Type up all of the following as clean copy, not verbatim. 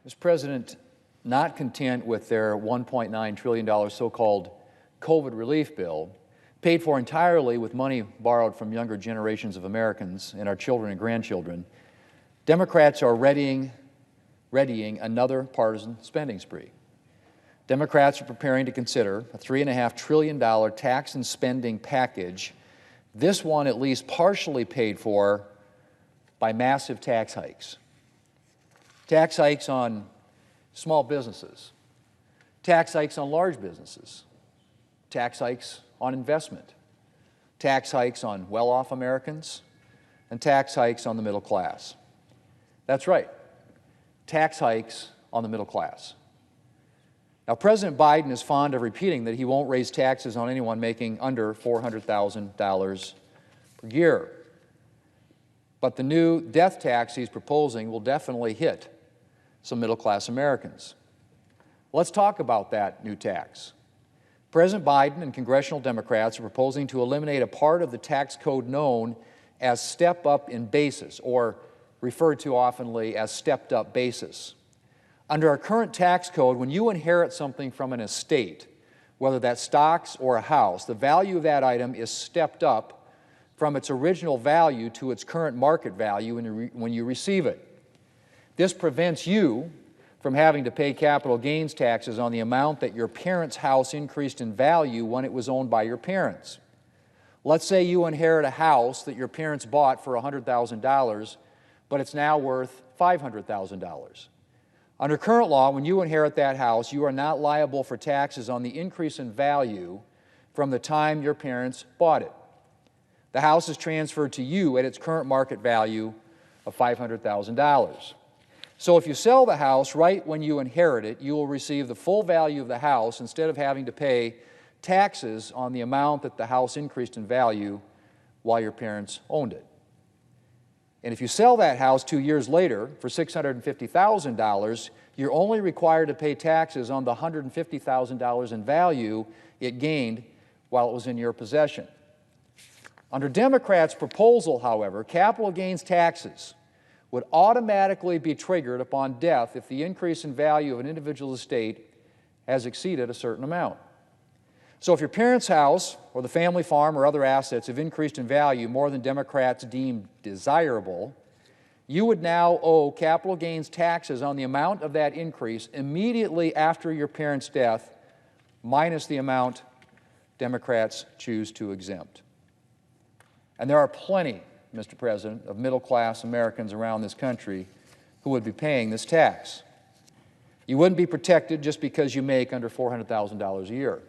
Mr. President, not content with their $1.9 trillion so-called COVID relief bill, paid for entirely with money borrowed from younger generations of Americans and our children and grandchildren, Democrats are readying another partisan spending spree. Democrats are preparing to consider a $3.5 trillion tax and spending package, this one at least partially paid for by massive tax hikes. Tax hikes on small businesses, tax hikes on large businesses, tax hikes on investment, tax hikes on well-off Americans, and tax hikes on the middle class. That's right, tax hikes on the middle class. Now, President Biden is fond of repeating that he won't raise taxes on anyone making under $400,000 per year. But the new death tax he's proposing will definitely hit some middle-class Americans. Let's talk about that new tax. President Biden and congressional Democrats are proposing to eliminate a part of the tax code known as step-up in basis, or referred to oftenly as stepped-up basis. Under our current tax code, when you inherit something from an estate, whether that's stocks or a house, the value of that item is stepped up from its original value to its current market value when you receive it. This prevents you from having to pay capital gains taxes on the amount that your parents' house increased in value when it was owned by your parents. Let's say you inherit a house that your parents bought for $100,000, but it's now worth $500,000. Under current law, when you inherit that house, you are not liable for taxes on the increase in value from the time your parents bought it. The house is transferred to you at its current market value of $500,000. So if you sell the house right when you inherit it, you will receive the full value of the house instead of having to pay taxes on the amount that the house increased in value while your parents owned it. And if you sell that house 2 years later for $650,000, you're only required to pay taxes on the $150,000 in value it gained while it was in your possession. Under Democrats' proposal, however, capital gains taxes would automatically be triggered upon death if the increase in value of an individual's estate has exceeded a certain amount. So if your parents' house or the family farm or other assets have increased in value more than Democrats deem desirable, you would now owe capital gains taxes on the amount of that increase immediately after your parents' death, minus the amount Democrats choose to exempt. And there are plenty, Mr. President, of middle-class Americans around this country who would be paying this tax. You wouldn't be protected just because you make under $400,000 a year.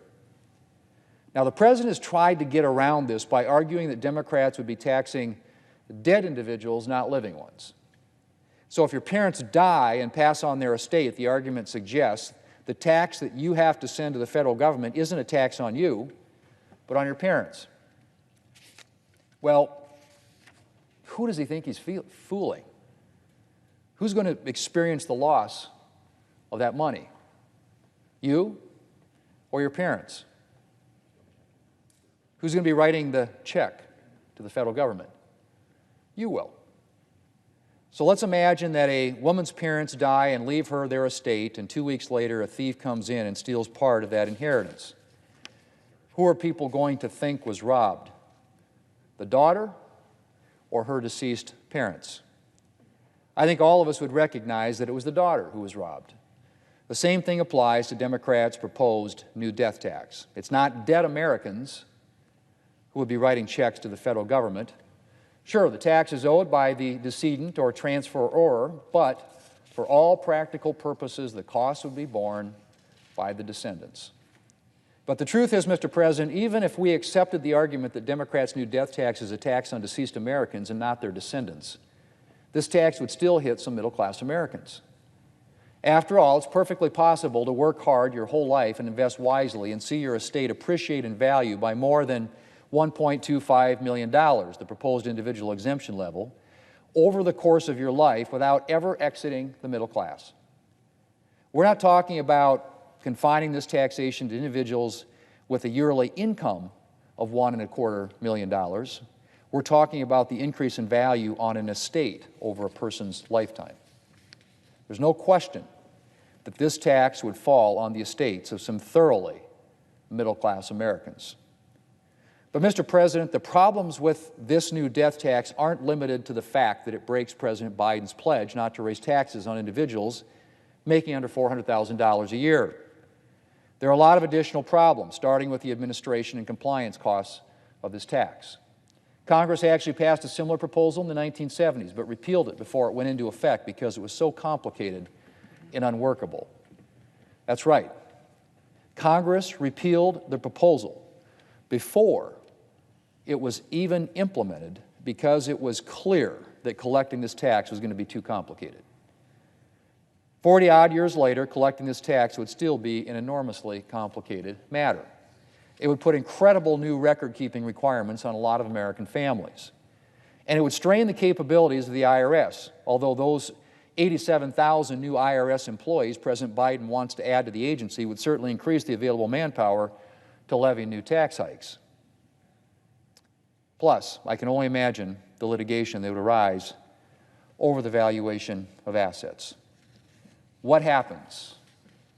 Now, the President has tried to get around this by arguing that Democrats would be taxing dead individuals, not living ones. So if your parents die and pass on their estate, the argument suggests the tax that you have to send to the federal government isn't a tax on you, but on your parents. Well, who does he think he's fooling? Who's going to experience the loss of that money? You or your parents? Who's going to be writing the check to the federal government? You will. So let's imagine that a woman's parents die and leave her their estate, and 2 weeks later a thief comes in and steals part of that inheritance. Who are people going to think was robbed? The daughter or her deceased parents? I think all of us would recognize that it was the daughter who was robbed. The same thing applies to Democrats' proposed new death tax. It's not dead Americans who would be writing checks to the federal government. Sure, the tax is owed by the decedent or transferor, but for all practical purposes, the cost would be borne by the descendants. But the truth is, Mr. President, even if we accepted the argument that Democrats' new death tax is a tax on deceased Americans and not their descendants, this tax would still hit some middle-class Americans. After all, it's perfectly possible to work hard your whole life and invest wisely and see your estate appreciate in value by more than $1.25 million, the proposed individual exemption level, over the course of your life without ever exiting the middle class. We're not talking about confining this taxation to individuals with a yearly income of $1.25 million. We're talking about the increase in value on an estate over a person's lifetime. There's no question that this tax would fall on the estates of some thoroughly middle-class Americans. But, Mr. President, the problems with this new death tax aren't limited to the fact that it breaks President Biden's pledge not to raise taxes on individuals making under $400,000 a year. There are a lot of additional problems, starting with the administration and compliance costs of this tax. Congress actually passed a similar proposal in the 1970s, but repealed it before it went into effect because it was so complicated and unworkable. That's right. Congress repealed the proposal before it was even implemented because it was clear that collecting this tax was going to be too complicated. 40-odd years later, collecting this tax would still be an enormously complicated matter. It would put incredible new record-keeping requirements on a lot of American families. And it would strain the capabilities of the IRS, although those 87,000 new IRS employees President Biden wants to add to the agency would certainly increase the available manpower to levy new tax hikes. Plus, I can only imagine the litigation that would arise over the valuation of assets. What happens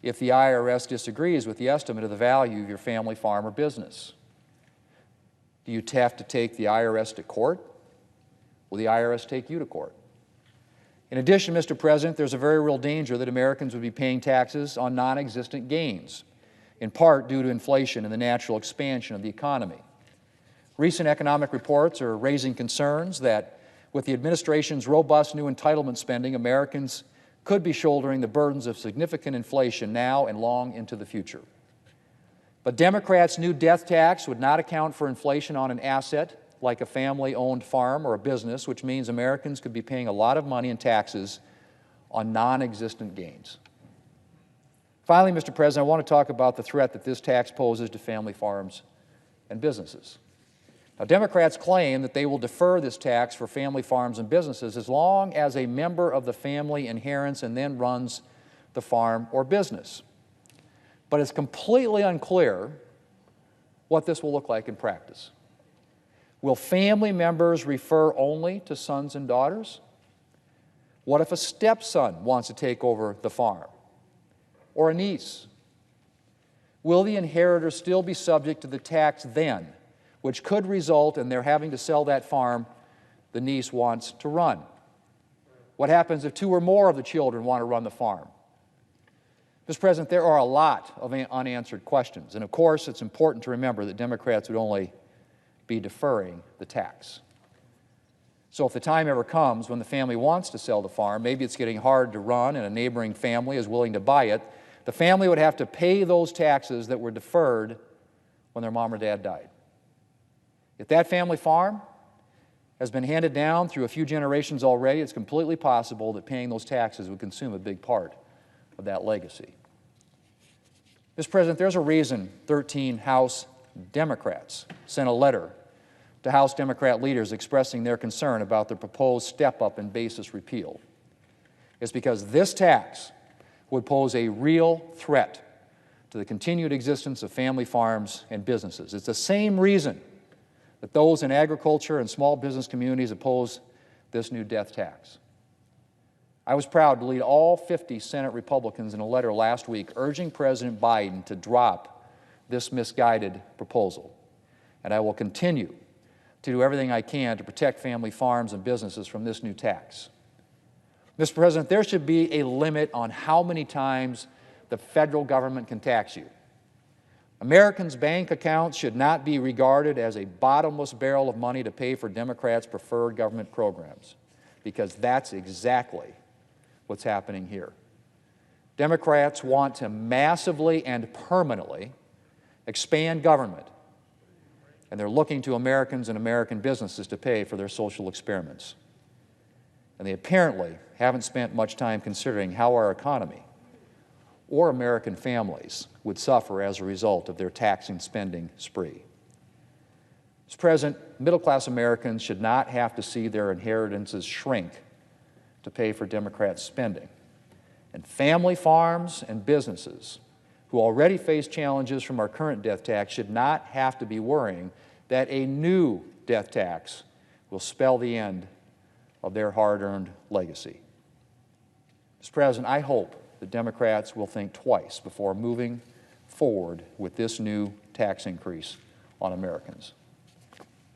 if the IRS disagrees with the estimate of the value of your family farm or business? Do you have to take the IRS to court? Will the IRS take you to court? In addition, Mr. President, there's a very real danger that Americans would be paying taxes on non-existent gains, in part due to inflation and the natural expansion of the economy. Recent economic reports are raising concerns that with the administration's robust new entitlement spending, Americans could be shouldering the burdens of significant inflation now and long into the future. But Democrats' new death tax would not account for inflation on an asset like a family-owned farm or a business, which means Americans could be paying a lot of money in taxes on non-existent gains. Finally, Mr. President, I want to talk about the threat that this tax poses to family farms and businesses. Now, Democrats claim that they will defer this tax for family farms and businesses as long as a member of the family inherits and then runs the farm or business. But it's completely unclear what this will look like in practice. Will family members refer only to sons and daughters? What if a stepson wants to take over the farm? Or a niece? Will the inheritor still be subject to the tax then, which could result in their having to sell that farm the niece wants to run? What happens if two or more of the children want to run the farm? Mr. President, there are a lot of unanswered questions, and of course it's important to remember that Democrats would only be deferring the tax. So if the time ever comes when the family wants to sell the farm, maybe it's getting hard to run and a neighboring family is willing to buy it, the family would have to pay those taxes that were deferred when their mom or dad died. If that family farm has been handed down through a few generations already, it's completely possible that paying those taxes would consume a big part of that legacy. Mr. President, there's a reason 13 House Democrats sent a letter to House Democrat leaders expressing their concern about the proposed step-up in basis repeal. It's because this tax would pose a real threat to the continued existence of family farms and businesses. It's the same reason that those in agriculture and small business communities oppose this new death tax. I was proud to lead all 50 Senate Republicans in a letter last week urging President Biden to drop this misguided proposal. And I will continue to do everything I can to protect family farms and businesses from this new tax. Mr. President, there should be a limit on how many times the federal government can tax you. Americans' bank accounts should not be regarded as a bottomless barrel of money to pay for Democrats' preferred government programs, because that's exactly what's happening here. Democrats want to massively and permanently expand government, and they're looking to Americans and American businesses to pay for their social experiments. And they apparently haven't spent much time considering how our economy or American families would suffer as a result of their tax and spending spree. Mr. President, middle-class Americans should not have to see their inheritances shrink to pay for Democrats' spending. And family farms and businesses who already face challenges from our current death tax should not have to be worrying that a new death tax will spell the end of their hard-earned legacy. Mr. President, I hope the Democrats will think twice before moving forward with this new tax increase on Americans.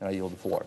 And I yield the floor.